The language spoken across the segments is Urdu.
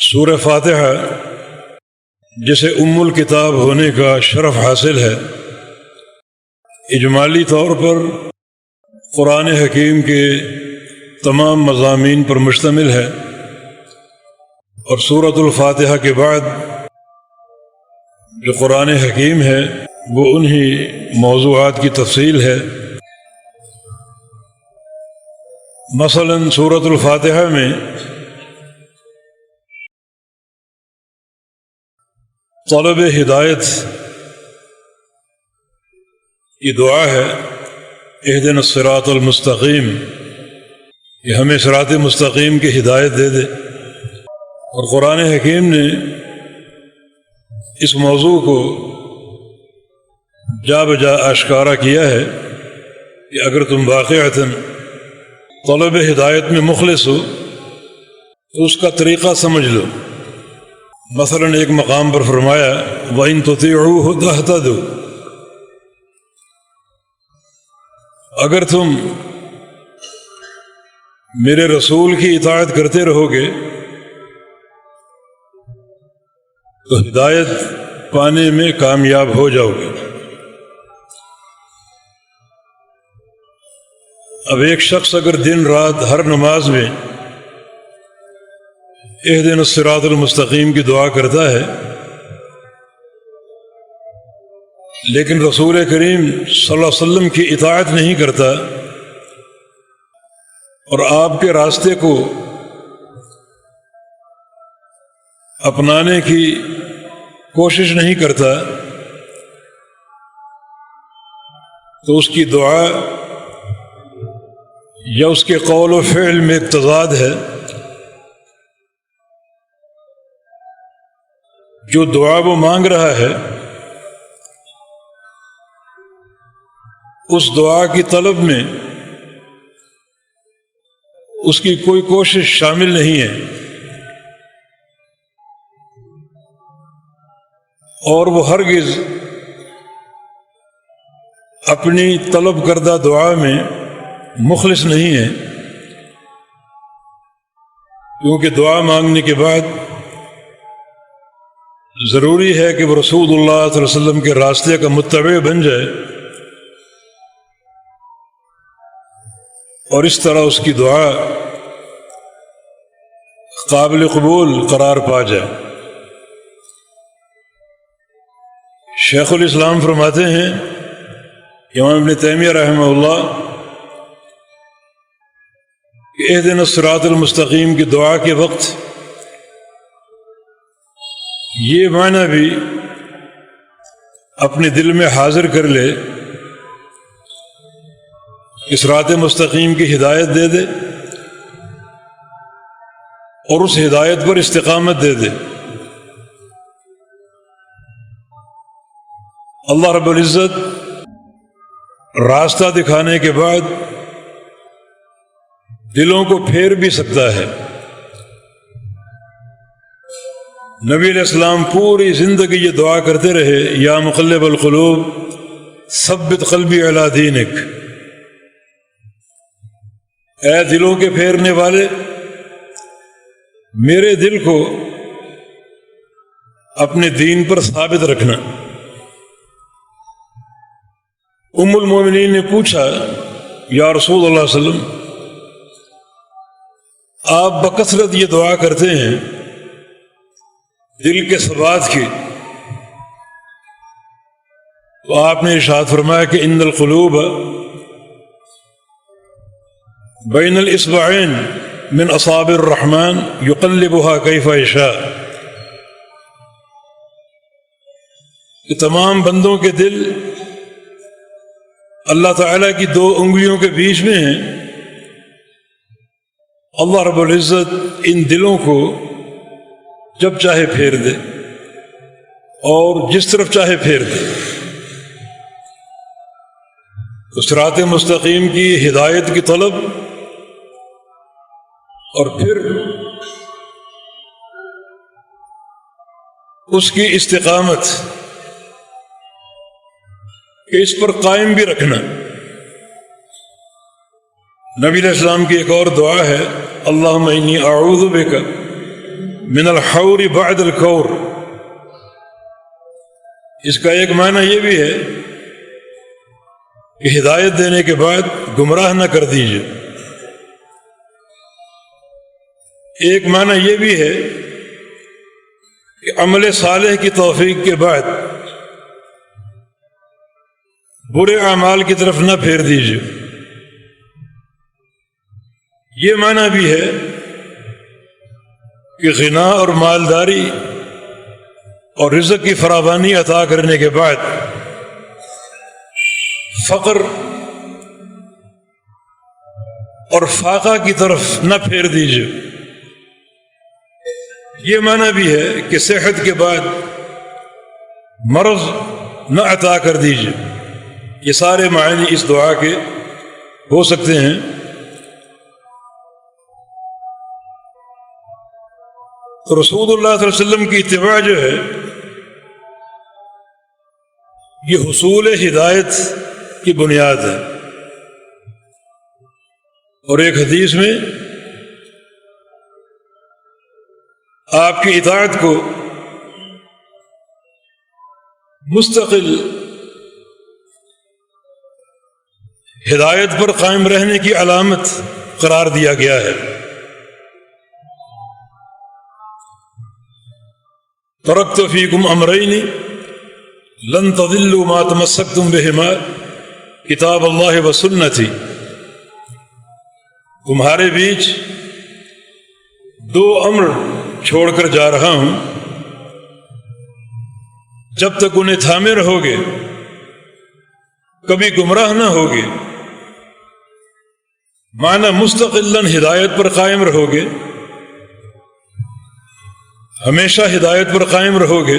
سورہ فاتحہ جسے ام الکتاب ہونے کا شرف حاصل ہے، اجمالی طور پر قرآن حکیم کے تمام مضامین پر مشتمل ہے، اور سورت الفاتحہ کے بعد جو قرآن حکیم ہے وہ انہی موضوعات کی تفصیل ہے۔ مثلا سورت الفاتحہ میں طلب ہدایت کی دعا ہے، اہدنا الصراط المستقیم، کہ ہمیں صراط مستقیم کی ہدایت دے دے۔ اور قرآن حکیم نے اس موضوع کو جا بجا آشکارا کیا ہے کہ اگر تم واقعتاً طلب ہدایت میں مخلص ہو تو اس کا طریقہ سمجھ لو۔ مثلا ایک مقام پر فرمایا وَإِن تُطِيعُوهُ تَهْتَدُوا، اگر تم میرے رسول کی اطاعت کرتے رہو گے تو ہدایت پانے میں کامیاب ہو جاؤ گے۔ اب ایک شخص اگر دن رات ہر نماز میں اہدنا الصراط المستقیم کی دعا کرتا ہے، لیکن رسول کریم صلی اللہ علیہ وسلم کی اطاعت نہیں کرتا اور آپ کے راستے کو اپنانے کی کوشش نہیں کرتا، تو اس کی دعا یا اس کے قول و فعل میں ایک تضاد ہے۔ جو دعا وہ مانگ رہا ہے اس دعا کی طلب میں اس کی کوئی کوشش شامل نہیں ہے، اور وہ ہرگز اپنی طلب کردہ دعا میں مخلص نہیں ہے، کیونکہ دعا مانگنے کے بعد ضروری ہے کہ وہ رسول اللہ صلی اللہ علیہ وسلم کے راستے کا متبع بن جائے، اور اس طرح اس کی دعا قابل قبول قرار پا جائے۔ شیخ الاسلام فرماتے ہیں، امام ابن تیمیہ رحمہ اللہ، کہ اہدنا الصراط المستقیم کی دعا کے وقت یہ معنی بھی اپنے دل میں حاضر کر لے کہ صراط مستقیم کی ہدایت دے دے اور اس ہدایت پر استقامت دے دے۔ اللہ رب العزت راستہ دکھانے کے بعد دلوں کو پھیر بھی سکتا ہے۔ نبی علیہ السلام پوری زندگی یہ دعا کرتے رہے، یا مقلب القلوب ثبت قلبی علی دینک، اے دلوں کے پھیرنے والے میرے دل کو اپنے دین پر ثابت رکھنا۔ ام المومنین نے پوچھا، یا رسول اللہ صلی اللہ علیہ وسلم، آپ بکثرت یہ دعا کرتے ہیں دل کے ثبات کی، تو آپ نے ارشاد فرمایا کہ ان القلوب بین الاصبعین من اصابع الرحمن یقلبها کیف یشاء، کہ تمام بندوں کے دل اللہ تعالیٰ کی دو انگلیوں کے بیچ میں ہیں۔ اللہ رب العزت ان دلوں کو جب چاہے پھیر دے اور جس طرف چاہے پھیر دے۔ تو صراط مستقیم کی ہدایت کی طلب اور پھر اس کی استقامت کہ اس پر قائم بھی رکھنا۔ نبی علیہ السلام کی ایک اور دعا ہے، اللہم انی اعوذ بک من الحور بعد الکور، اس کا ایک معنی یہ بھی ہے کہ ہدایت دینے کے بعد گمراہ نہ کر دیجیے، ایک معنی یہ بھی ہے کہ عمل صالح کی توفیق کے بعد برے اعمال کی طرف نہ پھیر دیجیے، یہ معنی بھی ہے کہ غنا اور مالداری اور رزق کی فراوانی عطا کرنے کے بعد فقر اور فاقہ کی طرف نہ پھیر دیجیے، یہ معنی بھی ہے کہ صحت کے بعد مرض نہ عطا کر دیجیے۔ یہ سارے معنی اس دعا کے ہو سکتے ہیں۔ تو رسول اللہ صلی اللہ علیہ وسلم کی اتباع جو ہے یہ حصول ہدایت کی بنیاد ہے، اور ایک حدیث میں آپ کی اطاعت کو مستقل ہدایت پر قائم رہنے کی علامت قرار دیا گیا ہے۔ ترکت فیکم امرین لن تضلوا ما تمسکتم بہما کتاب اللہ و سنتی، تمہارے بیچ دو امر چھوڑ کر جا رہا ہوں، جب تک انہیں تھامے رہو گے کبھی گمراہ نہ ہوگے۔ معنی مستقلاً ہدایت پر قائم رہو گے، ہمیشہ ہدایت پر قائم رہو گے،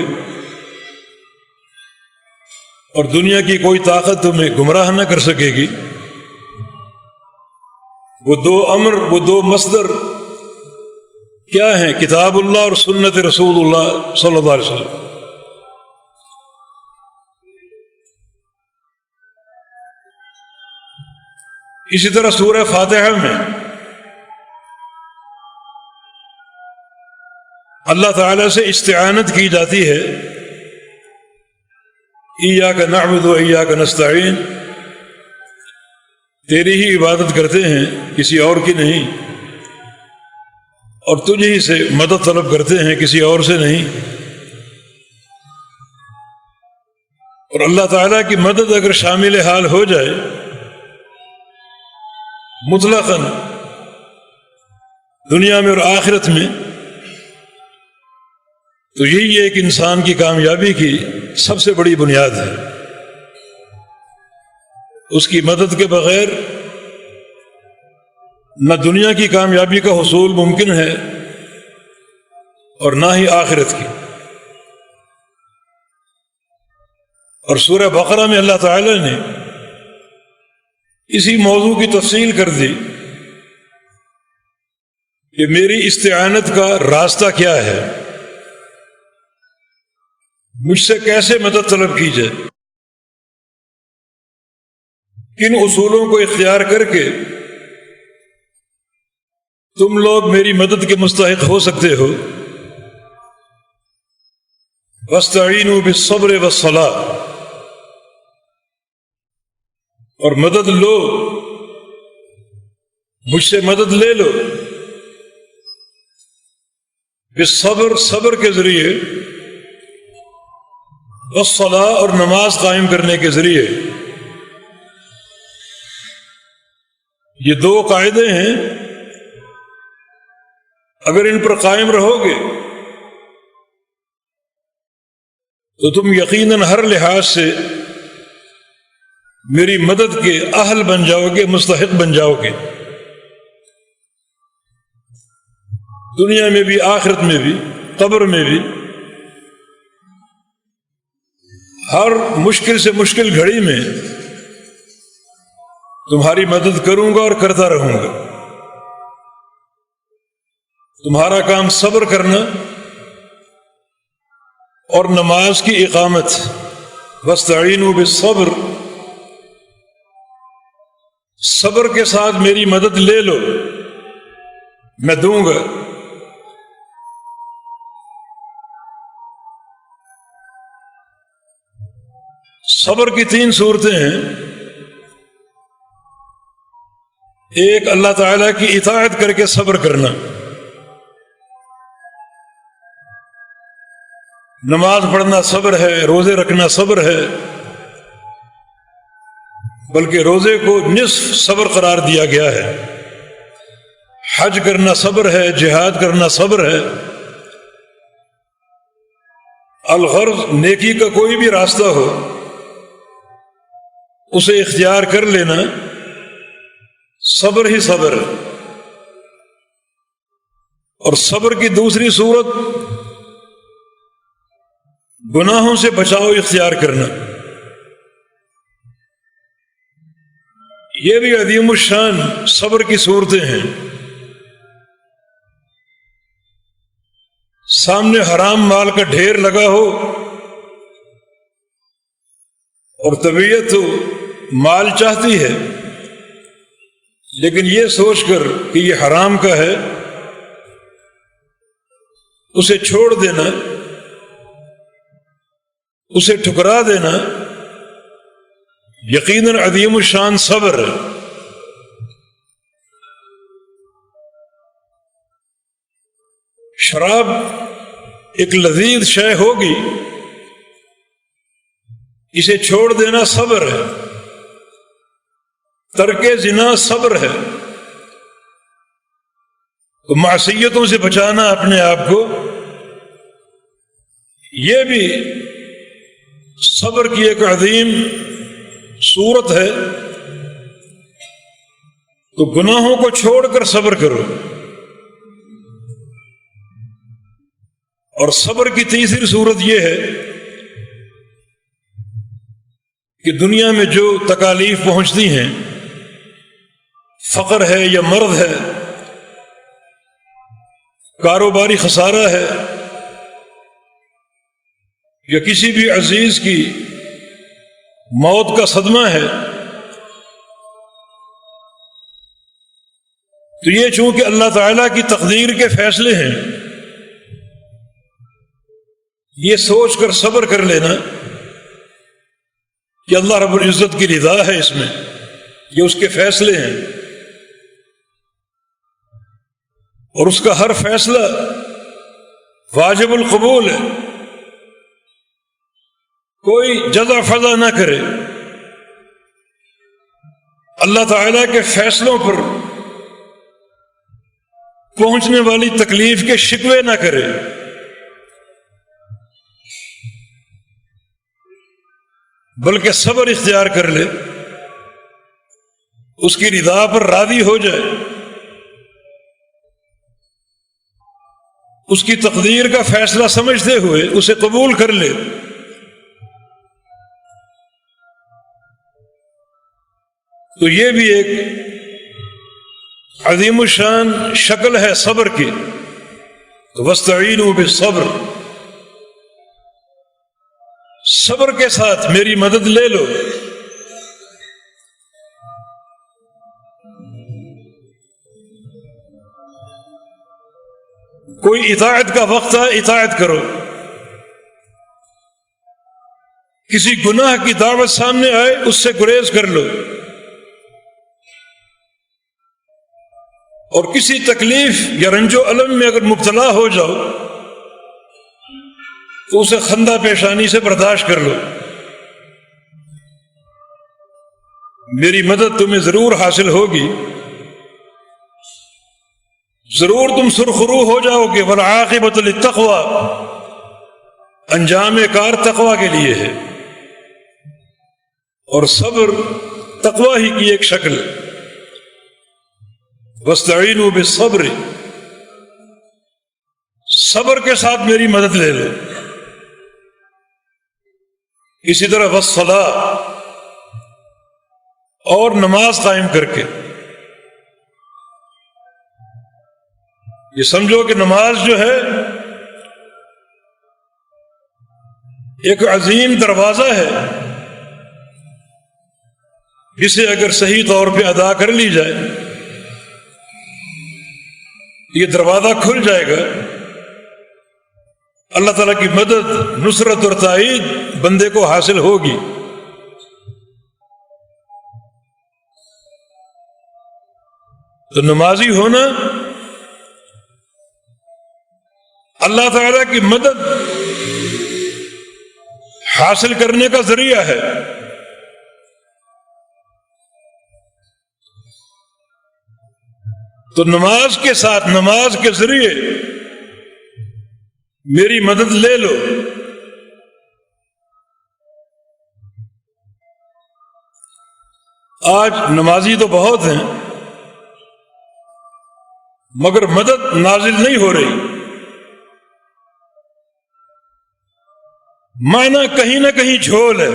اور دنیا کی کوئی طاقت تمہیں گمراہ نہ کر سکے گی۔ وہ دو امر، وہ دو مصدر کیا ہیں؟ کتاب اللہ اور سنت رسول اللہ صلی اللہ علیہ وسلم۔ اسی طرح سورہ فاتحہ میں اللہ تعالیٰ سے استعانت کی جاتی ہے، ایاک نعبد و ایاک نستعین، تیری ہی عبادت کرتے ہیں کسی اور کی نہیں، اور تجھ ہی سے مدد طلب کرتے ہیں کسی اور سے نہیں۔ اور اللہ تعالیٰ کی مدد اگر شامل حال ہو جائے مطلقاً دنیا میں اور آخرت میں، تو یہی ایک انسان کی کامیابی کی سب سے بڑی بنیاد ہے۔ اس کی مدد کے بغیر نہ دنیا کی کامیابی کا حصول ممکن ہے اور نہ ہی آخرت کی۔ اور سورہ بقرہ میں اللہ تعالی نے اسی موضوع کی تفصیل کر دی کہ میری استعانت کا راستہ کیا ہے، مجھ سے کیسے مدد طلب کی جائے، کن اصولوں کو اختیار کر کے تم لوگ میری مدد کے مستحق ہو سکتے ہو۔ وَاسْتَعِينُوا بِالصَّبْرِ وَالصَّلَاةِ، اور مدد لو، مجھ سے مدد لے لو، بالصبر، صبر کے ذریعے، والصلاة، اور نماز قائم کرنے کے ذریعے۔ یہ دو قاعدے ہیں، اگر ان پر قائم رہو گے تو تم یقیناً ہر لحاظ سے میری مدد کے اہل بن جاؤ گے، مستحق بن جاؤ گے، دنیا میں بھی، آخرت میں بھی، قبر میں بھی۔ ہر مشکل سے مشکل گھڑی میں تمہاری مدد کروں گا اور کرتا رہوں گا۔ تمہارا کام صبر کرنا اور نماز کی اقامت۔ واستعینوا بالصبر، صبر کے ساتھ میری مدد لے لو، میں دوں گا۔ صبر کی 3 صورتیں ہیں. ایک اللہ تعالیٰ کی اطاعت کر کے صبر کرنا، نماز پڑھنا صبر ہے، روزے رکھنا صبر ہے، بلکہ روزے کو نصف صبر قرار دیا گیا ہے. حج کرنا صبر ہے، جہاد کرنا صبر ہے. الغرض نیکی کا کوئی بھی راستہ ہو اسے اختیار کر لینا صبر ہی صبر ہے. اور صبر کی دوسری صورت گناہوں سے بچاؤ اختیار کرنا. یہ بھی عظیم الشان صبر کی صورتیں ہیں. سامنے حرام مال کا ڈھیر لگا ہو اور طبیعت تو مال چاہتی ہے، لیکن یہ سوچ کر کہ یہ حرام کا ہے اسے چھوڑ دینا، اسے ٹھکرا دینا یقیناً عظیم الشان صبر ہے. شراب ایک لذیذ شے ہوگی، اسے چھوڑ دینا صبر ہے. ترک زنا صبر ہے. تو معصیتوں سے بچانا اپنے آپ کو، یہ بھی صبر کی ایک عظیم صورت ہے. تو گناہوں کو چھوڑ کر صبر کرو. اور صبر کی تیسری صورت یہ ہے کہ دنیا میں جو تکالیف پہنچتی ہیں، فقر ہے یا مرض ہے، کاروباری خسارہ ہے، یا کسی بھی عزیز کی موت کا صدمہ ہے، تو یہ چونکہ اللہ تعالیٰ کی تقدیر کے فیصلے ہیں، یہ سوچ کر صبر کر لینا کہ اللہ رب العزت کی رضا ہے اس میں، یہ اس کے فیصلے ہیں، اور اس کا ہر فیصلہ واجب القبول ہے. کوئی جزا فضا نہ کرے، اللہ تعالیٰ کے فیصلوں پر پہنچنے والی تکلیف کے شکوے نہ کرے. بلکہ صبر اختیار کر لے، اس کی رضا پر راضی ہو جائے، اس کی تقدیر کا فیصلہ سمجھتے ہوئے اسے قبول کر لے. تو یہ بھی ایک عظیم الشان شکل ہے صبر کی. وَاسْتَعِينُوا بِالصَّبْرِ، صبر کے ساتھ میری مدد لے لو. کوئی اطاعت کا وقت ہے، اطاعت کرو. کسی گناہ کی دعوت سامنے آئے اس سے گریز کر لو، اور کسی تکلیف یا رنج و الم میں اگر مبتلا ہو جاؤ تو اسے خندہ پیشانی سے برداشت کر لو. میری مدد تمہیں ضرور حاصل ہوگی، ضرور تم سرخرو ہو جاؤ گے. والعاقبۃ للتقویٰ، انجام کار تقویٰ کے لیے ہے، اور صبر تقویٰ ہی کی ایک شکل. واستعینوا بالصبر، صبر کے ساتھ میری مدد لے لو. اسی طرح والصلاۃ، اور نماز قائم کر کے. یہ سمجھو کہ نماز جو ہے ایک عظیم دروازہ ہے، جسے اگر صحیح طور پہ ادا کر لی جائے یہ دروازہ کھل جائے گا. اللہ تعالیٰ کی مدد، نصرت اور تائید بندے کو حاصل ہوگی. تو نمازی ہونا اللہ تعالیٰ کی مدد حاصل کرنے کا ذریعہ ہے. تو نماز کے ساتھ، نماز کے ذریعے میری مدد لے لو. آج نمازی تو بہت ہیں مگر مدد نازل نہیں ہو رہی. معنی کہیں نہ کہیں جھول ہے،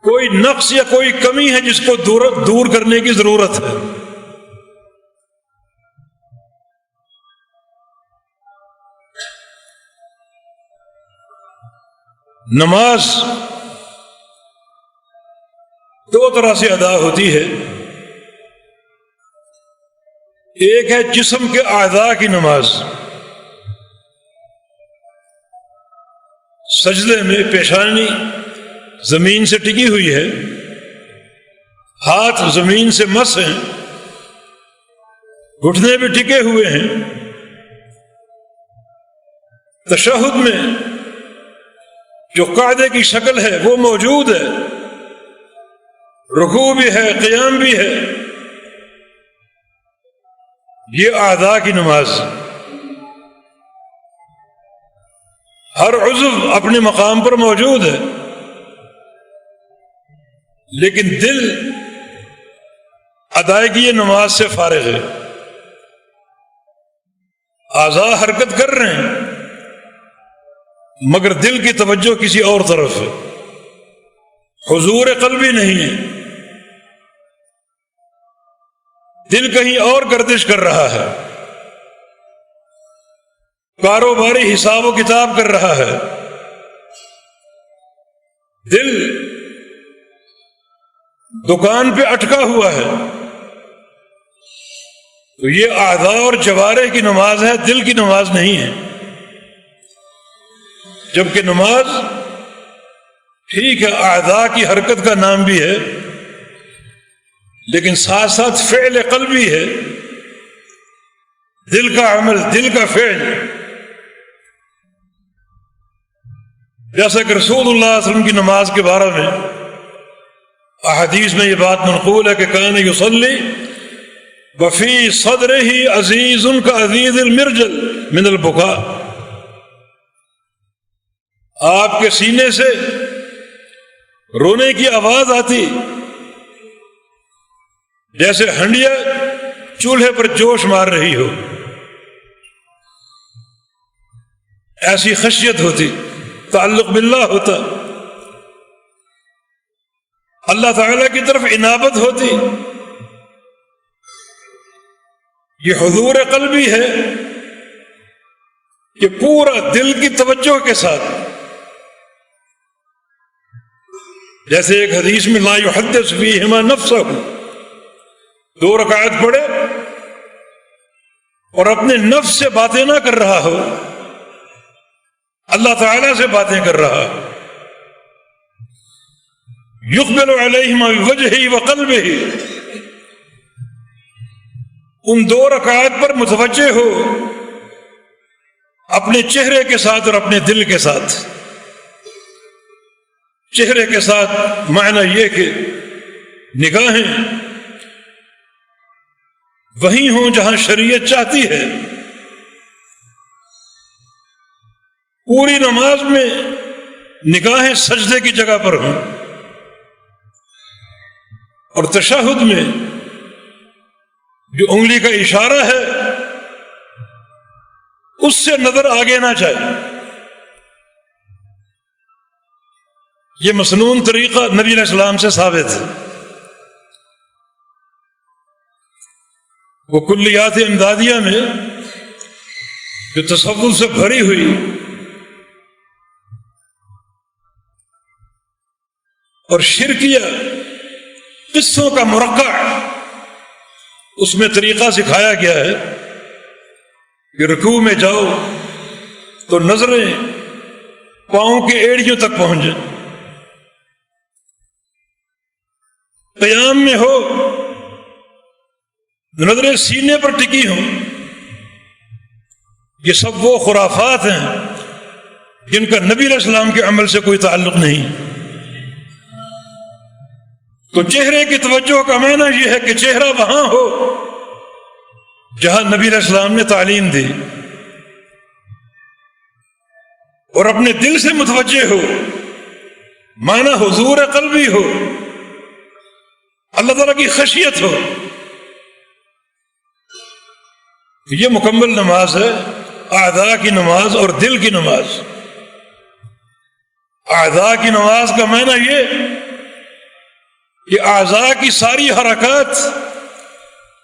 کوئی نقص یا کوئی کمی ہے جس کو دور کرنے کی ضرورت ہے. نماز دو طرح سے ادا ہوتی ہے. ایک ہے جسم کے اعضاء کی نماز، سجدے میں پیشانی زمین سے ٹکی ہوئی ہے، ہاتھ زمین سے مس ہیں، گھٹنے بھی ٹکے ہوئے ہیں. تشہد میں جو قاعدے کی شکل ہے وہ موجود ہے، رکوع بھی ہے، قیام بھی ہے. یہ اعضاء کی نماز. ہر عضو اپنے مقام پر موجود ہے لیکن دل ادائیگی نماز سے فارغ ہے. اعضاء حرکت کر رہے ہیں مگر دل کی توجہ کسی اور طرف ہے، حضور قلبی نہیں ہے. دل کہیں اور گردش کر رہا ہے، کاروباری حساب و کتاب کر رہا ہے. دل دکان پہ اٹکا ہوا ہے. تو یہ اعضاء اور جوارح کی نماز ہے، دل کی نماز نہیں ہے. جبکہ نماز ٹھیک ہے اعضاء کی حرکت کا نام بھی ہے لیکن ساتھ ساتھ فعل قلبی ہے، دل کا عمل، دل کا فعل. جیسا کہ رسول اللہ صلی اللہ علیہ وسلم کی نماز کے بارے میں احادیث میں یہ بات منقول ہے کہ کان یصلی وفی صدرہ عزیز کعزیز المرجل من البکاء. آپ کے سینے سے رونے کی آواز آتی جیسے ہنڈیا چولہے پر جوش مار رہی ہو. ایسی خشیت ہوتی، تعلق باللہ ہوتا، اللہ تعالی کی طرف انابت ہوتی. یہ حضور قلبی ہے کہ پورا دل کی توجہ کے ساتھ، جیسے ایک حدیث میں لا یحدث فیہما نفسہ، 2 رکعت پڑھے اور اپنے نفس سے باتیں نہ کر رہا ہو، اللہ تعالی سے باتیں کر رہا. یقبل علیہما بوجہہ وقلبہ، ان 2 رکعات پر متوجہ ہو اپنے چہرے کے ساتھ اور اپنے دل کے ساتھ. چہرے کے ساتھ معنی یہ کہ نگاہیں وہیں ہوں جہاں شریعت چاہتی ہے. پوری نماز میں نگاہیں سجدے کی جگہ پر ہوں اور تشہد میں جو انگلی کا اشارہ ہے اس سے نظر آگے نہ جائے. یہ مسنون طریقہ نبی علیہ السلام سے ثابت ہے. وہ کلیات امدادیہ میں جو تصوف سے بھری ہوئی اور شرکیہ قصوں کا مرقع، اس میں طریقہ سکھایا گیا ہے کہ رکوع میں جاؤ تو نظریں پاؤں کے ایڑیوں تک پہنچ جائیں، قیام میں ہو، نظریں سینے پر ٹکی ہوں، یہ سب وہ خرافات ہیں جن کا نبی علیہ السلام کے عمل سے کوئی تعلق نہیں۔ تو چہرے کی توجہ کا معنی یہ ہے کہ چہرہ وہاں ہو جہاں نبی علیہ السلام نے تعلیم دی، اور اپنے دل سے متوجہ ہو، معنی حضور قلبی ہو، اللہ تعالیٰ کی خشیت ہو۔ یہ مکمل نماز ہے، اعضاء کی نماز اور دل کی نماز۔ اعضاء کی نماز کا معنی یہ کہ اعضاء کی ساری حرکات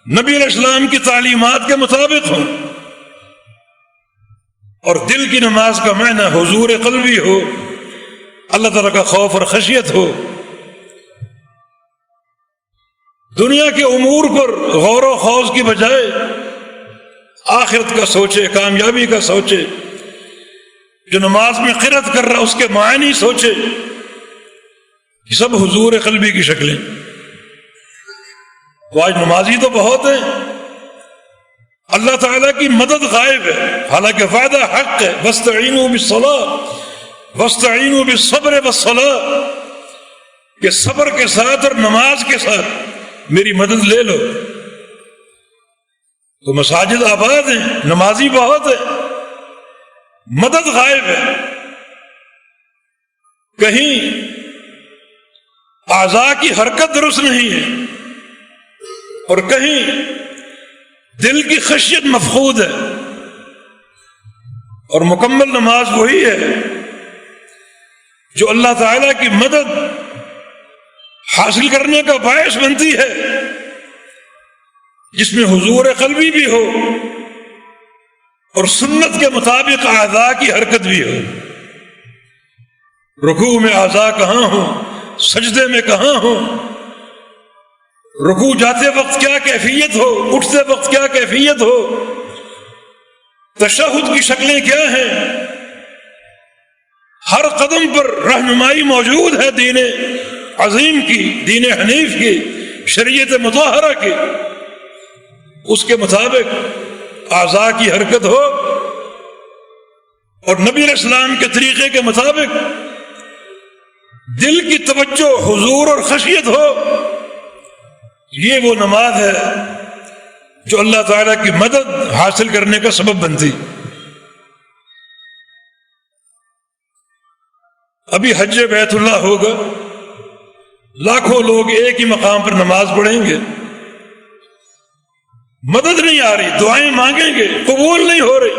نبی علیہ السلام کی تعلیمات کے مطابق ہوں، اور دل کی نماز کا معنی حضور قلبی ہو، اللہ تعالیٰ کا خوف اور خشیت ہو، دنیا کے امور پر غور و خوض کی بجائے آخرت کا سوچے، کامیابی کا سوچے، جو نماز میں قرأت کر رہا اس کے معنی سوچے۔ یہ سب حضور قلبی کی شکلیں۔ تو آج نمازی تو بہت ہیں، اللہ تعالیٰ کی مدد غائب ہے، حالانکہ وعدہ حق ہے، وَاسْتَعِينُوا بِالصَّلَاةِ وَاسْتَعِينُوا بِالصَّبْرِ وَالصَّلَاةِ، کہ صبر کے ساتھ اور نماز کے ساتھ میری مدد لے لو۔ تو مساجد آباد ہیں، نمازی بہت ہیں، مدد غائب ہے۔ کہیں اعضاء کی حرکت درست نہیں ہے، اور کہیں دل کی خشیت مفقود ہے۔ اور مکمل نماز وہی ہے جو اللہ تعالیٰ کی مدد حاصل کرنے کا باعث بنتی ہے، جس میں حضور قلبی بھی ہو اور سنت کے مطابق اعضاء کی حرکت بھی ہو۔ رکوع میں اعضاء کہاں ہوں، سجدے میں کہاں ہوں، رکوع جاتے وقت کیا کیفیت ہو، اٹھتے وقت کیا کیفیت ہو، تشہد کی شکلیں کیا ہیں، ہر قدم پر رہنمائی موجود ہے دین عظیم کی، دین حنیف کی، شریعت مطہرہ کی۔ اس کے مطابق اعضاء کی حرکت ہو اور نبی علیہ السلام کے طریقے کے مطابق دل کی توجہ، حضور اور خشیت ہو۔ یہ وہ نماز ہے جو اللہ تعالیٰ کی مدد حاصل کرنے کا سبب بنتی۔ ابھی حج بیت اللہ ہوگا، لاکھوں لوگ ایک ہی مقام پر نماز پڑھیں گے، مدد نہیں آ رہی، دعائیں مانگیں گے، قبول نہیں ہو رہی،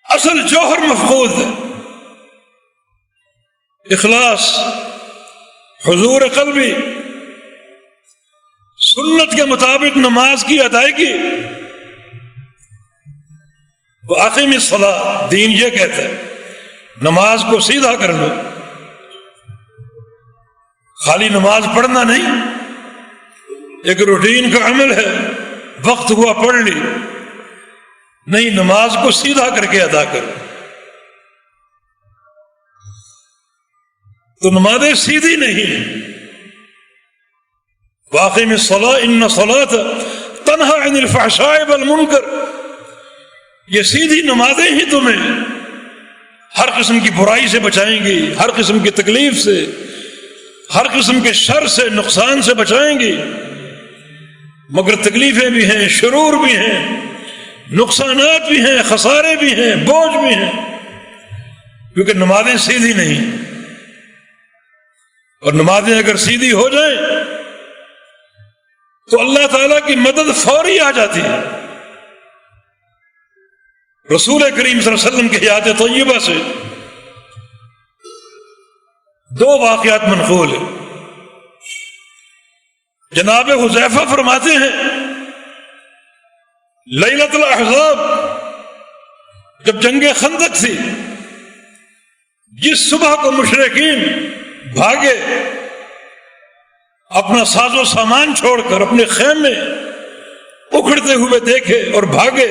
اصل جوہر مفقود ہے، اخلاص، حضور قلبی، سنت کے مطابق نماز کی ادائیگی۔ وَأَقِمِ الصَّلَاةَ، دین یہ کہتا ہے نماز کو سیدھا کر لو۔ خالی نماز پڑھنا نہیں، ایک روٹین کا عمل ہے، وقت ہوا پڑھ لی، نہیں، نماز کو سیدھا کر کے ادا کرو۔ تو نمازیں سیدھی نہیں۔ وَأَقِمِ الصَّلَاةَ إِنَّ الصَّلَاةَ تَنْهَىٰ عَنِ الْفَحْشَاءِ وَالْمُنكَرِ، یہ سیدھی نمازیں ہی تمہیں ہر قسم کی برائی سے بچائیں گی، ہر قسم کی تکلیف سے، ہر قسم کے شر سے، نقصان سے بچائیں گی۔ مگر تکلیفیں بھی ہیں، شرور بھی ہیں، نقصانات بھی ہیں، خسارے بھی ہیں، بوجھ بھی ہیں، کیونکہ نمازیں سیدھی نہیں۔ اور نمازیں اگر سیدھی ہو جائیں تو اللہ تعالیٰ کی مدد فوری آ جاتی ہے۔ رسول کریم صلی اللہ علیہ وسلم کی حیات طیبہ سے دو واقعات منقول ہیں۔ جناب حذیفہ فرماتے ہیں لیلۃ الاحزاب، جب جنگ خندق تھی، جس صبح کو مشرکین بھاگے، اپنا ساز و سامان چھوڑ کر اپنے خیمے اکھڑتے ہوئے دیکھے اور بھاگے،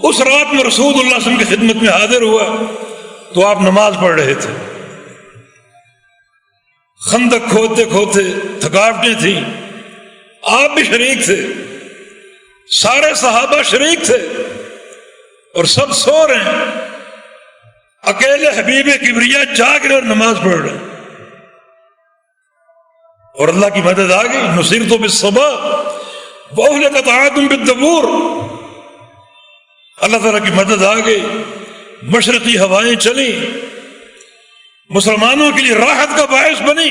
اس رات میں رسول اللہ صلی اللہ علیہ وسلم کی خدمت میں حاضر ہوا تو آپ نماز پڑھ رہے تھے۔ خندق کھودتے کھودتے تھکاوٹیں تھیں، آپ بھی شریک تھے، سارے صحابہ شریک تھے، اور سب سو رہے ہیں، اکیلے حبیب کبریا جاگ رہے اور نماز پڑھ رہے ہیں، اور اللہ کی مدد آ گئی۔ نصرت بالصبا واہلکت عاد بالدبور، اللہ تعالیٰ کی مدد آ گئی، مشرقی ہوائیں چلیں، مسلمانوں کے لیے راحت کا باعث بنی،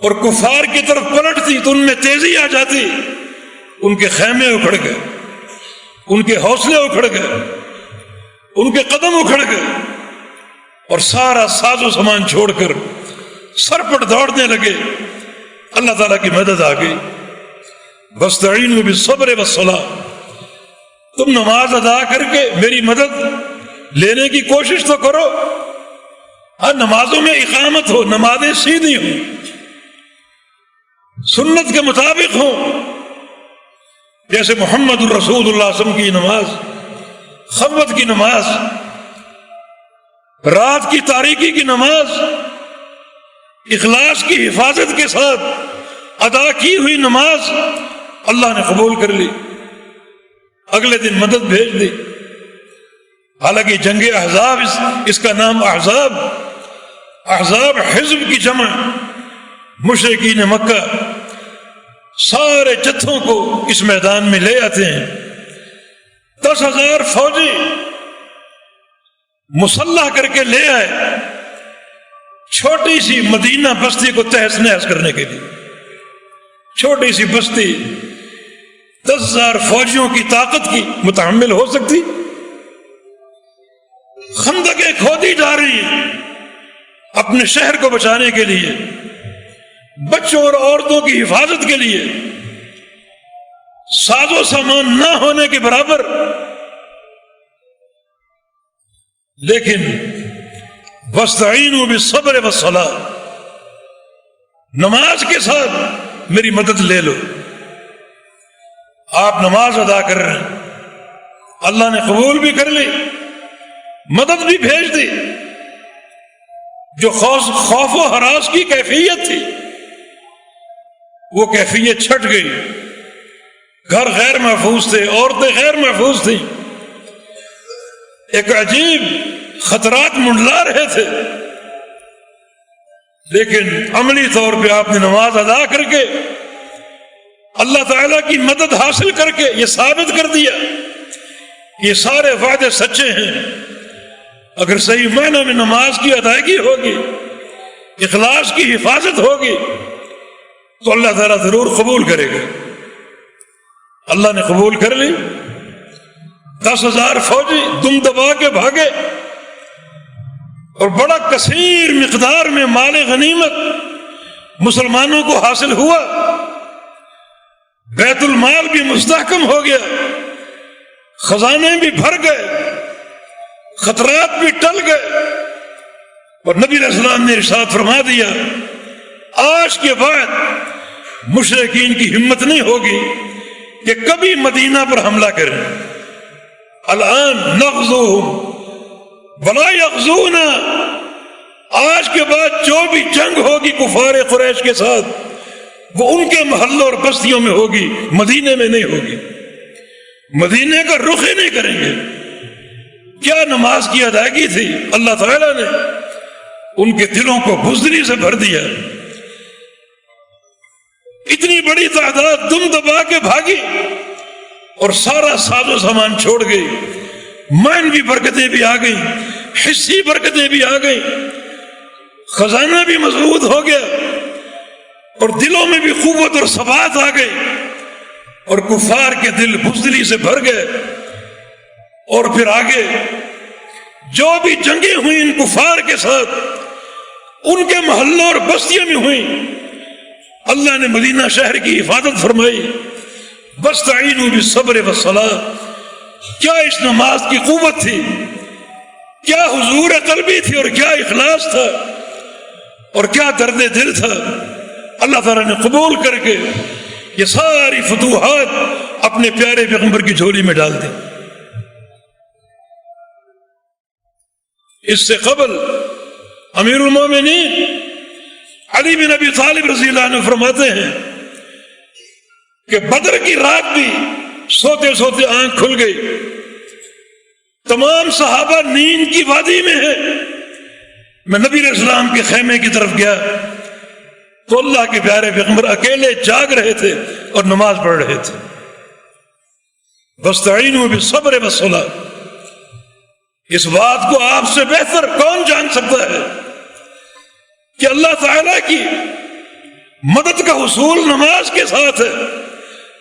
اور کفار کی طرف پلٹتی تو ان میں تیزی آ جاتی، ان کے خیمے اکھڑ گئے، ان کے حوصلے اکھڑ گئے، ان کے قدم اکھڑ گئے، اور سارا ساز و سامان چھوڑ کر سر پر دوڑنے لگے۔ اللہ تعالیٰ کی مدد آ گئی۔ وَاسْتَعِينُوا بِالصَّبْرِ وَالصَّلَاةِ، تم نماز ادا کر کے میری مدد لینے کی کوشش تو کرو، ہاں نمازوں میں اقامت ہو، نمازیں سیدھی ہوں، سنت کے مطابق ہوں، جیسے محمد الرسول اللہ صلی اللہ علیہ وسلم کی نماز، خلوت کی نماز، رات کی تاریکی کی نماز، اخلاص کی حفاظت کے ساتھ ادا کی ہوئی نماز اللہ نے قبول کر لی، اگلے دن مدد بھیج دی۔ حالانکہ جنگ احزاب، اس کا نام احزاب، احزاب حزب کی جمع، مشرکین مکہ سارے جتھوں کو اس میدان میں لے آتے ہیں، 10,000 فوجی مسلح کر کے لے آئے چھوٹی سی مدینہ بستی کو تہس نہس کرنے کے لیے۔ چھوٹی سی بستی 10,000 فوجیوں کی طاقت کی متحمل ہو سکتی؟ خندقیں کھودی جا رہی ہیں اپنے شہر کو بچانے کے لیے، بچوں اور عورتوں کی حفاظت کے لیے، ساز و سامان نہ ہونے کے برابر، لیکن وَاسْتَعِينُوا بِالصَّبْرِ وَالصَّلَاةِ، نماز کے ساتھ میری مدد لے لو۔ آپ نماز ادا کر رہے ہیں، اللہ نے قبول بھی کر لی، مدد بھی بھیج دی۔ جو خوف و ہراس کی کیفیت تھی وہ کیفیت چھٹ گئی، گھر غیر محفوظ تھے، عورتیں غیر محفوظ تھیں، ایک عجیب خطرات منڈلا رہے تھے، لیکن عملی طور پہ آپ نے نماز ادا کر کے اللہ تعالیٰ کی مدد حاصل کر کے یہ ثابت کر دیا یہ سارے وعدے سچے ہیں۔ اگر صحیح معنی میں نماز کی ادائیگی ہوگی، اخلاص کی حفاظت ہوگی، تو اللہ تعالیٰ ضرور قبول کرے گا۔ اللہ نے قبول کر لی، 10,000 فوجی دم دبا کے بھاگے، اور بڑا کثیر مقدار میں مال غنیمت مسلمانوں کو حاصل ہوا، بیت المال بھی مستحکم ہو گیا، خزانے بھی بھر گئے، خطرات بھی ٹل گئے، اور نبی علیہ السلام نے ارشاد فرما دیا آج کے بعد مشرکین کی ہمت نہیں ہوگی کہ کبھی مدینہ پر حملہ کریں۔ الآن نغزوہم ولا یغزونا، آج کے بعد جو بھی جنگ ہوگی کفار قریش کے ساتھ وہ ان کے محلوں اور بستیوں میں ہوگی، مدینے میں نہیں ہوگی، مدینے کا رخ ہی نہیں کریں گے۔ کیا نماز کی ادائیگی تھی! اللہ تعالیٰ نے ان کے دلوں کو بزدلی سے بھر دیا، اتنی بڑی تعداد دم دبا کے بھاگی اور سارا ساز و سامان چھوڑ گئی، معنوی برکتیں بھی آ گئیں، حصی برکتیں بھی آ گئیں، خزانہ بھی مضبوط ہو گیا، اور دلوں میں بھی قوت اور ثبات آ گئی، اور کفار کے دل بزدلی سے بھر گئے۔ اور پھر آگے جو بھی جنگیں ہوئیں ان کفار کے ساتھ ان کے محلوں اور بستیوں میں ہوئیں، اللہ نے مدینہ شہر کی حفاظت فرمائی۔ وَاسْتَعِينُوا بِالصَّبْرِ وَالصَّلَاةِ، کیا اس نماز کی قوت تھی، کیا حضور قلبی تھی، اور کیا اخلاص تھا، اور کیا درد دل تھا۔ اللہ تعالیٰ نے قبول کر کے یہ ساری فتوحات اپنے پیارے پیغمبر کی جھولی میں ڈال دی۔ اس سے قبل امیر المومنین علی بن ابی طالب رضی اللہ عنہ فرماتے ہیں کہ بدر کی رات بھی سوتے سوتے آنکھ کھل گئی، تمام صحابہ نیند کی وادی میں ہیں، میں نبی علیہ السلام کے خیمے کی طرف گیا تو اللہ کے پیارے پیغمبر اکیلے جاگ رہے تھے اور نماز پڑھ رہے تھے۔ وَاسْتَعِینُوا بِالصَّبْرِ وَالصَّلَاةِ، اس بات کو آپ سے بہتر کون جان سکتا ہے کہ اللہ تعالیٰ کی مدد کا حصول نماز کے ساتھ ہے۔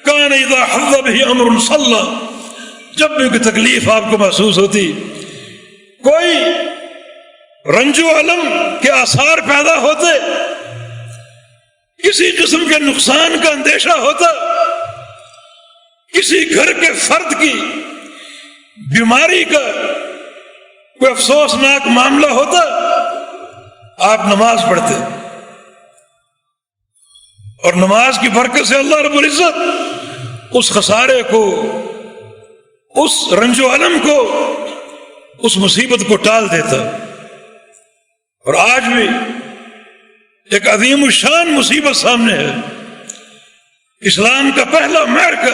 کان اذا حض به امر صلی، جب بھی کوئی تکلیف آپ کو محسوس ہوتی، کوئی رنج و الم کے آثار پیدا ہوتے، کسی قسم کے نقصان کا اندیشہ ہوتا، کسی گھر کے فرد کی بیماری کا کوئی افسوسناک معاملہ ہوتا، آپ نماز پڑھتے، اور نماز کی برکت سے اللہ رب العزت اس خسارے کو، اس رنج و الم کو، اس مصیبت کو ٹال دیتا۔ اور آج بھی ایک عظیم الشان مصیبت سامنے ہے، اسلام کا پہلا معرکہ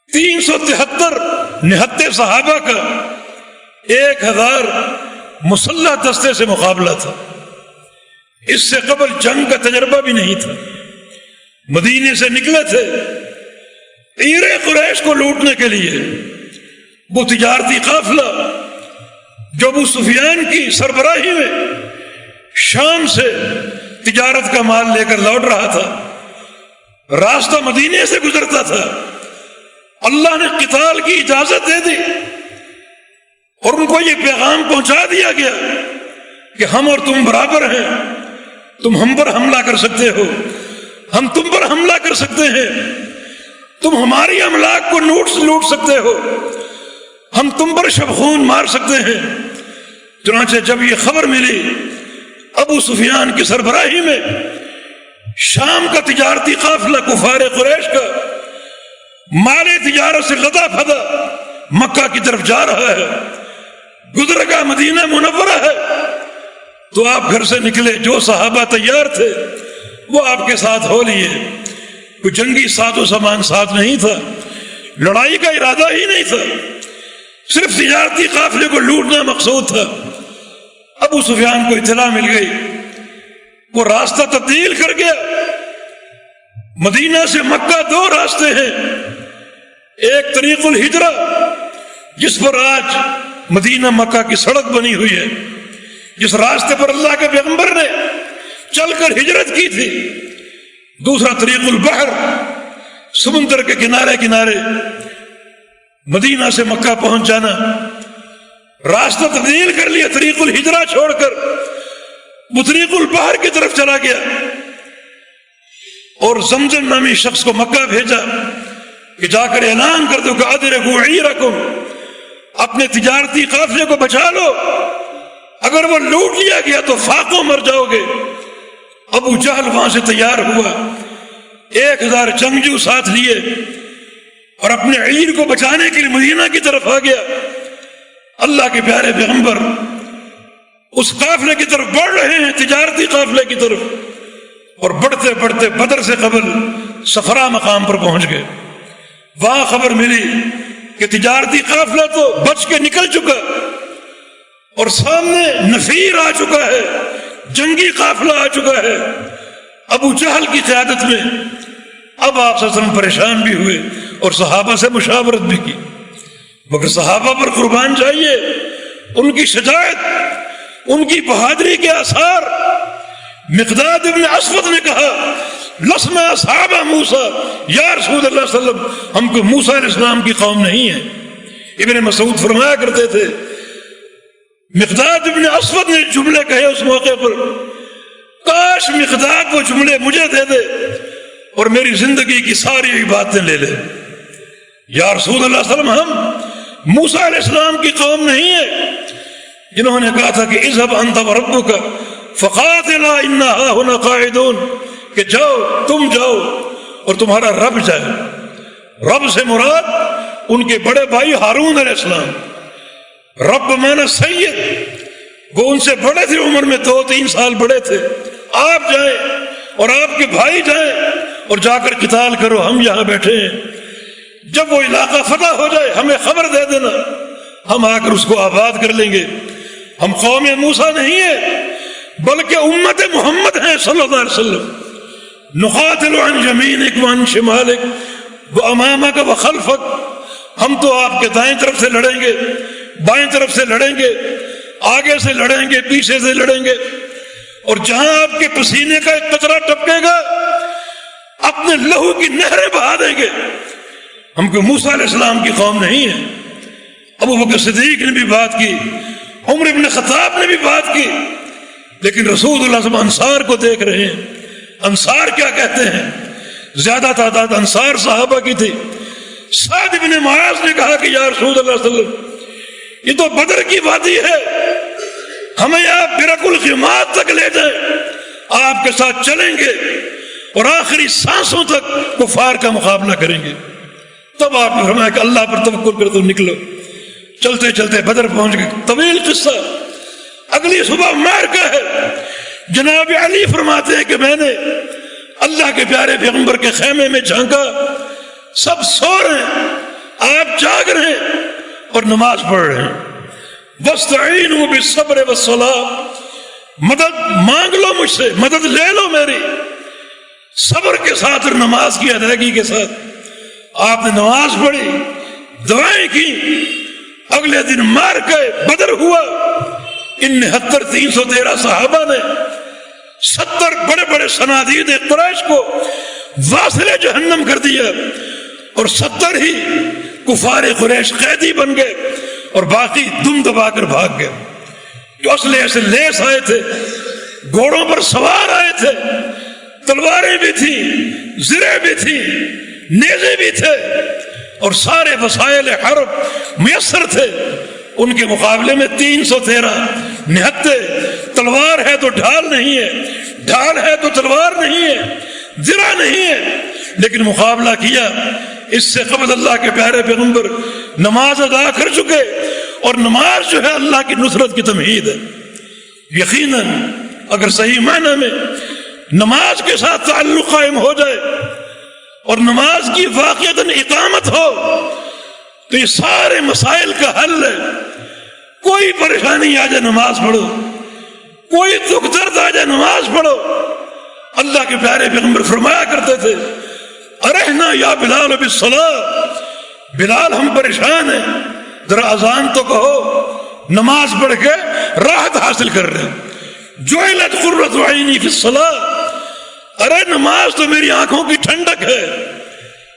373 نہتے صحابہ کا 1000 مسلح دستے سے مقابلہ تھا۔ اس سے قبل جنگ کا تجربہ بھی نہیں تھا۔ مدینے سے نکلے تھے عیر قریش کو لوٹنے کے لیے، وہ تجارتی قافلہ جو ابو سفیان کی سربراہی میں شام سے تجارت کا مال لے کر لوٹ رہا تھا، راستہ مدینے سے گزرتا تھا۔ اللہ نے قتال کی اجازت دے دی اور ان کو یہ پیغام پہنچا دیا گیا کہ ہم اور تم برابر ہیں، تم ہم پر حملہ کر سکتے ہو، ہم تم پر حملہ کر سکتے ہیں، تم ہماری املاک کو لوٹ سکتے ہو، ہم تم پر شبخون مار سکتے ہیں۔ چنانچہ جب یہ خبر ملی ابو سفیان کی سربراہی میں شام کا تجارتی قافلہ کفار قریش کا مال تجارت سے لدا پھدا مکہ کی طرف جا رہا ہے، گزرگاہ مدینہ منورہ ہے، تو آپ گھر سے نکلے، جو صحابہ تیار تھے وہ آپ کے ساتھ ہو لیے، کوئی جنگی ساز و سامان ساتھ نہیں تھا، لڑائی کا ارادہ ہی نہیں تھا، صرف تجارتی قافلے کو لوٹنا مقصود تھا۔ ابو سفیان کو اطلاع مل گئی، وہ راستہ تبدیل کر گیا۔ مدینہ سے مکہ 2 راستے ہیں، ایک طریق الہجرہ جس پر آج مدینہ مکہ کی سڑک بنی ہوئی ہے، جس راستے پر اللہ کے پیغمبر نے چل کر ہجرت کی تھی، دوسرا طریق البحر، سمندر کے کنارے کنارے مدینہ سے مکہ پہنچ جانا۔ راستہ تبدیل کر لیا، طریق الہجرہ چھوڑ کر وہ طریق البحر کی طرف چلا گیا، اور زمزم نامی شخص کو مکہ بھیجا کہ جا کر اعلان کر دو کہ ادرکوا عیرکم، اپنے تجارتی قافلے کو بچا لو، اگر وہ لوٹ لیا گیا تو فاقوں مر جاؤ گے۔ ابو جہل وہاں سے تیار ہوا، 1000 جنگجو ساتھ لیے اور اپنے عیر کو بچانے کے لیے مدینہ کی طرف آ گیا۔ اللہ کے پیارے پیغمبر اس قافلے کی طرف بڑھ رہے ہیں، تجارتی قافلے کی طرف، اور بڑھتے بڑھتے بدر سے قبل صفرا مقام پر پہنچ گئے۔ وہاں خبر ملی کہ تجارتی قافلہ تو بچ کے نکل چکا اور سامنے نفیر آ چکا ہے، جنگی قافلہ آ چکا ہے۔ ابو جہل کی قیادت میں اب آپ صلی اللہ علیہ وسلم پریشان بھی ہوئے اور صحابہ سے مشاورت بھی کی، مگر صحابہ پر قربان جائیے، ان کی شجاعت، ان کی بہادری کے آثار۔ مقداد ابن اسود نے کہا لسنا اصحاب موسیٰ، یا رسول اللہ صلی اللہ علیہ وسلم، ہم کو موسیٰ علیہ السلام کی قوم نہیں ہے۔ ابن مسعود فرمایا کرتے تھے، مقداد ابن اسود نے جملے کہے اس موقع پر، کاش مقداد وہ جملے مجھے دے دے اور میری زندگی کی ساری باتیں لے لے۔ یا رسول اللہ صلی اللہ علیہ وسلم، ہم موسیٰ علیہ السلام کی قوم نہیں ہے جنہوں نے کہا تھا کہ اذهب انت وربک فقاتلا انا هاهنا قاعدون، کہ جاؤ، تم جاؤ اور تمہارا رب جائے۔ رب سے مراد ان کے بڑے بھائی ہارون علیہ السلام، رب مانا سید، وہ ان سے بڑے تھے، عمر میں 2-3 سال بڑے تھے، آپ جائیں اور آپ کے بھائی جائیں اور جا کر قتال کرو، ہم یہاں بیٹھے ہیں، جب وہ علاقہ فتح ہو جائے ہمیں خبر دے دینا، ہم آ کر اس کو آباد کر لیں گے۔ ہم قوم موسیٰ نہیں ہیں بلکہ امت محمد ہیں صلی اللہ علیہ وسلم۔ نقاتل عن یمینک وعن شمالک وامامک وخلفک، ہم تو آپ کے دائیں طرف سے لڑیں گے، بائیں طرف سے لڑیں گے، آگے سے لڑیں گے، پیچھے سے لڑیں گے، اور جہاں آپ کے پسینے کا ایک قطرہ ٹپکے گا اپنے لہو کی نہریں بہا دیں گے۔ ہم کو موسیٰ علیہ السلام کی قوم نہیں ہے۔ ابو بکر صدیق نے بھی بات کی، عمر بن خطاب نے بھی بات کی، لیکن رسول اللہ صلی اللہ علیہ وسلم انصار کو دیکھ رہے ہیں۔ انصار کیا کہتے ہیں؟ زیادہ تعداد انصار صحابہ کی تھی۔ سعد بن معاذ نے کہا کہ یا رسول اللہ صلی اللہ علیہ وسلم، یہ تو بدر کی وادی ہے، ہمیں آپ برق الغماد تک لے جائیں، آپ کے ساتھ چلیں گے اور آخری سانسوں تک کفار کا مقابلہ کریں گے۔ تب آپ نے فرمایا کہ اللہ پر توکل کر تو نکلو۔ چلتے چلتے بدر پہنچ گئے۔ طویل قصہ۔ اگلی صبح معرکہ ہے۔ جناب علی فرماتے ہیں کہ میں نے اللہ کے پیارے پیغمبر کے خیمے میں جھانکا، سب سو رہے ہیں، آپ جاگ رہے ہیں اور نماز پڑھ رہے ہیں۔ وَاسْتَعِينُوا بِالصَّبْرِ وَالصَّلَاةِ، مدد مانگ لو مجھ سے، مدد لے لو میری، صبر کے ساتھ اور نماز کی ادائیگی کے ساتھ۔ آپ نے نماز پڑھی، دعائیں کی۔ اگلے دن معرکہ بدر ہوا۔ ان 313 صحابہ نے 70 بڑے بڑے صنادید قریش کو واصل جہنم کر دیا، اور 70 ہی کفار قریش قیدی بن گئے اور باقی دم دبا کر بھاگ گئے۔ جو اسلحے سے لیس آئے تھے، گھوڑوں پر سوار آئے تھے، تلواریں بھی تھیں، زرے بھی تھیں، نیزے بھی تھے، اور سارے وسائل حرب میسر تھے، ان کے مقابلے میں 313 نہتے۔ تلوار ہے تو ڈھال نہیں ہے، ڈھال ہے تو تلوار نہیں ہے، زرہ نہیں ہے، لیکن مقابلہ کیا۔ اس سے قبل اللہ کے پیارے پیغمبر نماز ادا کر چکے، اور نماز جو ہے اللہ کی نصرت کی تمہید ہے۔ یقیناً اگر صحیح معنی میں نماز کے ساتھ تعلق قائم ہو جائے اور نماز کی واقعتاً اقامت ہو تو یہ سارے مسائل کا حل ہے۔ کوئی پریشانی آ جائے نماز پڑھو، کوئی دکھ درد آ جائے نماز پڑھو۔ اللہ کے پیارے پیغمبر فرمایا کرتے تھے ارحنا یا بلال بالصلاۃ، بلال ہم پریشان ہیں، ذرا اذان تو کہو، نماز پڑھ کے راحت حاصل کر رہے ہیں۔ جعلت قرۃ عینی فی الصلاۃ، ارے نماز تو میری آنکھوں کی ٹھنڈک ہے۔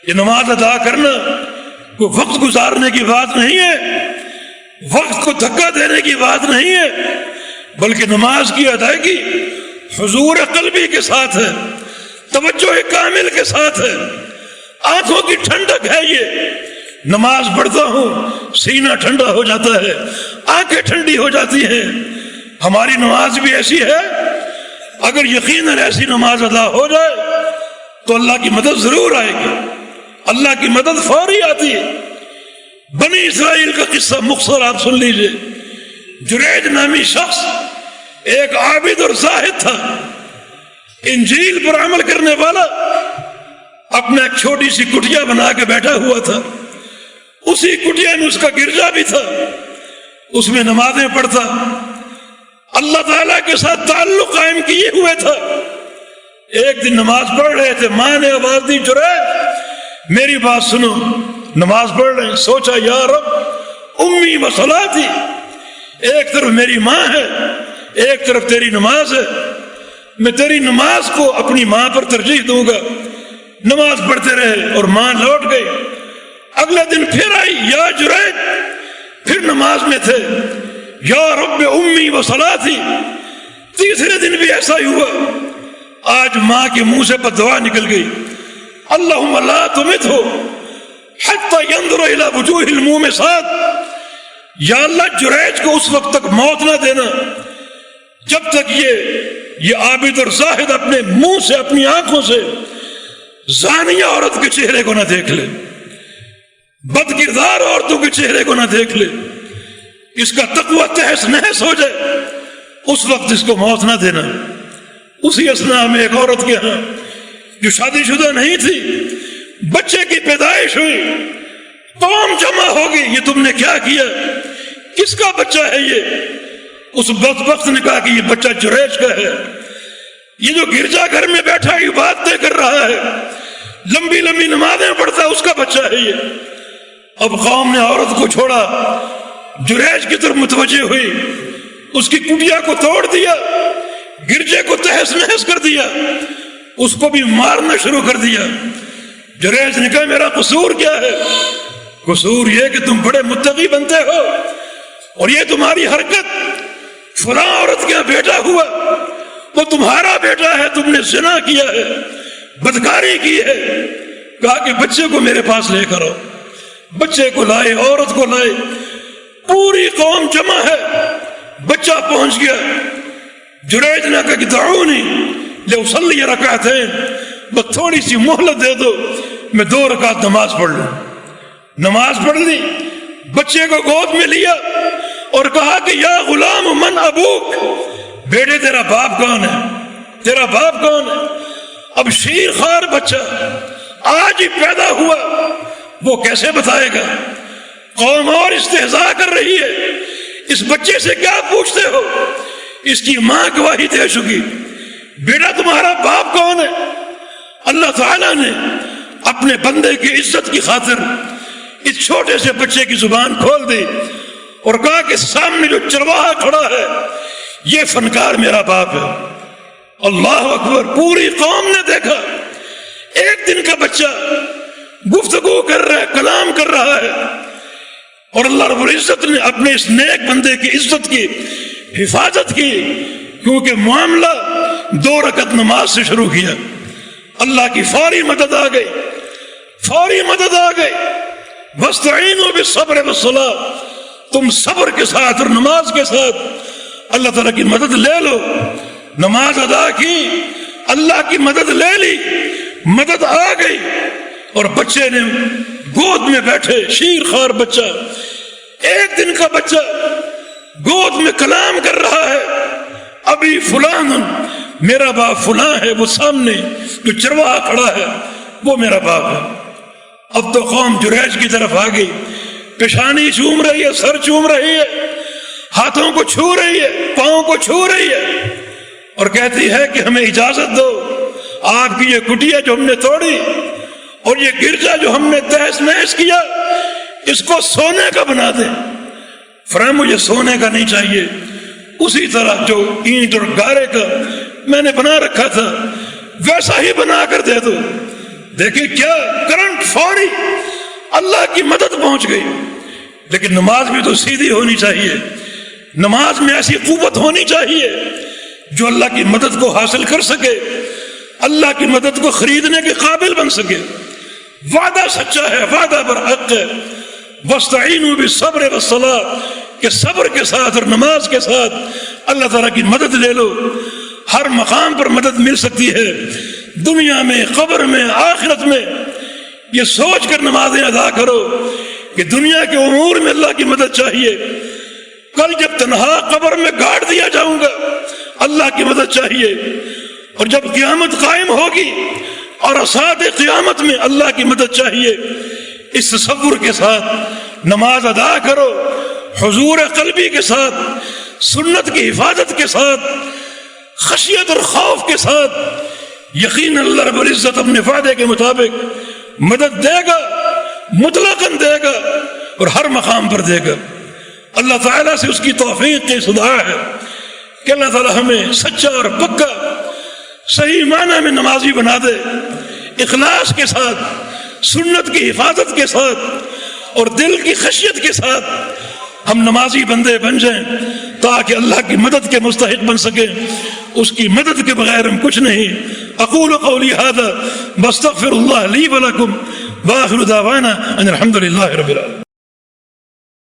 یہ نماز ادا کرنا کوئی وقت گزارنے کی بات نہیں ہے، وقت کو دھکا دینے کی بات نہیں ہے، بلکہ نماز کی ادائیگی حضور قلبی کے ساتھ ہے، توجہ کامل کے ساتھ ہے، آنکھوں کی ٹھنڈک ہے۔ یہ نماز پڑھتا ہوں سینہ ٹھنڈا ہو جاتا ہے، آنکھیں ٹھنڈی ہو جاتی ہیں۔ ہماری نماز بھی ایسی ہے، اگر یقیناً ایسی نماز ادا ہو جائے تو اللہ کی مدد ضرور آئے گی، اللہ کی مدد فوری آتی ہے۔ بنی اسرائیل کا قصہ مختصر آپ سن لیجئے۔ جریج نامی شخص ایک عابد اور زاہد تھا، انجیل پر عمل کرنے والا، اپنا ایک چھوٹی سی کٹیا بنا کے بیٹھا ہوا تھا۔ اسی کٹیا میں اس کا گرجا بھی تھا، اس میں نمازیں پڑھتا، اللہ تعالیٰ کے ساتھ تعلق قائم کیے ہوئے تھا۔ ایک دن نماز پڑھ رہے تھے، ماں نے آواز دی جریج میری بات سنو، نماز پڑھ رہے ہیں۔ سوچا یا رب امی و صلاتی، ایک طرف میری ماں ہے، ایک طرف تیری نماز ہے، میں تیری نماز کو اپنی ماں پر ترجیح دوں گا۔ نماز پڑھتے رہے اور ماں لوٹ گئی۔ اگلے دن پھر آئی، یا جریج، پھر نماز میں تھے، یا رب امی و صلاتی۔ تیسرے دن بھی ایسا ہی ہوا۔ آج ماں کے منہ سے بددعا نکل گئی، اللہم لا تمتہ حتی ینظر الی وجوہ المومسات، یا اللہ جریج کو اس وقت تک موت نہ دینا جب تک یہ عابد اور زاہد اپنے منہ سے، اپنی آنکھوں سے زانیہ عورت کے چہرے کو نہ دیکھ لے، بد کردار عورتوں کے چہرے کو نہ دیکھ لے، اس کا تقوی تہس نہس ہو جائے، اس وقت اس کو موت نہ دینا۔ اسی اثنا میں ایک عورت کے ہاں جو شادی شدہ نہیں تھی، بچے کی پیدائش ہوئی، قوم جمع ہوگی، یہ تم نے کیا کیا؟ کس کا بچہ ہے یہ؟ اس بدبخت نے کہا کہ یہ بچہ جریج کا ہے، یہ جو گرجا گھر میں بیٹھا عبادتیں کر رہا ہے، لمبی لمبی نمازیں پڑھتا ہے، اس کا بچہ ہے یہ۔ اب قوم نے عورت کو چھوڑا، جریج کی طرف متوجہ ہوئی، اس کی کٹیا کو توڑ دیا، گرجے کو تہس نہس کر دیا، اس کو بھی مارنا شروع کر دیا۔ جریج نے کہا میرا قصور کیا ہے؟ قصور یہ کہ تم بڑے متقی بنتے ہو اور یہ تمہاری حرکت، فلاں عورت کے بیٹا ہوا، وہ تمہارا بیٹا ہے، تم نے زنا کیا ہے، بدکاری کی ہے۔ کہا کہ بچے کو میرے پاس لے کر آؤ۔ بچے کو لائے، عورت کو لائے، پوری قوم جمع ہے، بچہ پہنچ گیا۔ جریج نے کہا کہ دعونی لأصلی رکعتین، بس تھوڑی سی مہلت دے دو، میں 2 رکعت نماز پڑھ لوں۔ نماز پڑھ لی، بچے کو گود میں لیا اور کہا کہ یا غلام من ابوک، بیٹے تیرا باپ کون ہے؟ تیرا باپ کون ہے؟ اب شیر خوار بچہ آج ہی پیدا ہوا، وہ کیسے بتائے گا؟ قوم اور استہزاء کر رہی ہے، اس بچے سے کیا پوچھتے ہو؟ اس کی ماں گواہی دے چکی، بیٹا تمہارا باپ کون ہے؟ اللہ تعالیٰ نے اپنے بندے کی عزت کی خاطر اس چھوٹے سے بچے کی زبان کھول دی اور کہا کہ سامنے جو چرواہا کھڑا ہے یہ فنکار میرا باپ ہے۔ اللہ اکبر! پوری قوم نے دیکھا، ایک دن کا بچہ گفتگو کر رہا ہے، کلام کر رہا ہے، اور اللہ رب العزت نے اپنے اس نیک بندے کی عزت کی حفاظت کی، کیونکہ معاملہ 2 رکعت نماز سے شروع کیا۔ اللہ کی فوری مدد آ گئی، فوری مدد آ گئی۔ وَاسْتَعِينُوا بِالصَّبْرِ وَالصَّلَاةِ، تم صبر کے ساتھ اور نماز کے ساتھ اللہ تعالیٰ کی مدد لے لو۔ نماز ادا کی، اللہ کی مدد لے لی، مدد آ گئی، اور بچے نے گود میں بیٹھے، شیر خوار بچہ، ایک دن کا بچہ گود میں کلام کر رہا ہے، ابھی فلان میرا باپ فلاں ہے، وہ سامنے جو چرواہا کھڑا ہے وہ میرا باپ ہے۔ اب تو قوم جریج کی طرف آ گئی، پیشانی چوم رہی ہے، سر چوم رہی ہے، ہاتھوں کو چھو رہی ہے، پاؤں کو چھو رہی ہے، اور کہتی ہے کہ ہمیں اجازت دو، آپ کی یہ کٹیا جو ہم نے توڑی اور یہ گرجا جو ہم نے تہس نہس کیا، اس کو سونے کا بنا دیں۔ فرمایا مجھے سونے کا نہیں چاہیے، اسی طرح جو اینٹ اور گارے کا میں نے بنا رکھا تھا ویسا ہی بنا کر دے دو۔ دیکھیں کیا کرنٹ، فوری اللہ کی مدد پہنچ گئی۔ لیکن نماز بھی تو سیدھی ہونی چاہیے، نماز میں ایسی قوت ہونی چاہیے جو اللہ کی مدد کو حاصل کر سکے، اللہ کی مدد کو خریدنے کے قابل بن سکے۔ وعدہ سچا ہے، وعدہ برحق ہے۔ وَاسْتَعِينُوا بِالصَّبْرِ وَالصَّلَاةِ، کہ صبر کے ساتھ اور نماز کے ساتھ اللہ تعالیٰ کی مدد لے لو۔ ہر مقام پر مدد مل سکتی ہے، دنیا میں، قبر میں، آخرت میں۔ یہ سوچ کر نمازیں ادا کرو کہ دنیا کے امور میں اللہ کی مدد چاہیے، کل جب تنہا قبر میں گاڑ دیا جاؤں گا اللہ کی مدد چاہیے، اور جب قیامت قائم ہوگی اور اساد قیامت میں اللہ کی مدد چاہیے۔ اس تصور کے ساتھ نماز ادا کرو، حضور قلبی کے ساتھ، سنت کی حفاظت کے ساتھ، خشیت اور خوف کے ساتھ۔ یقین اللہ رب العزت اپنے وعدے کے مطابق مدد دے گا، مطلقاً دے گا، اور ہر مقام پر دے گا۔ اللہ تعالیٰ سے اس کی توفیق کی دعا ہے کہ اللہ تعالیٰ ہمیں سچا اور پکا صحیح معنی میں نمازی بنا دے، اخلاص کے ساتھ، سنت کی حفاظت کے ساتھ، اور دل کی خشیت کے ساتھ ہم نمازی بندے بن جائیں، تاکہ اللہ کی مدد کے مستحق بن سکیں۔ اس کی مدد کے بغیر ہم کچھ نہیں۔ اقول قولی ھذا واستغفر اللہ لی ولکم، وآخر دعوانا ان الحمد للہ رب العالمین۔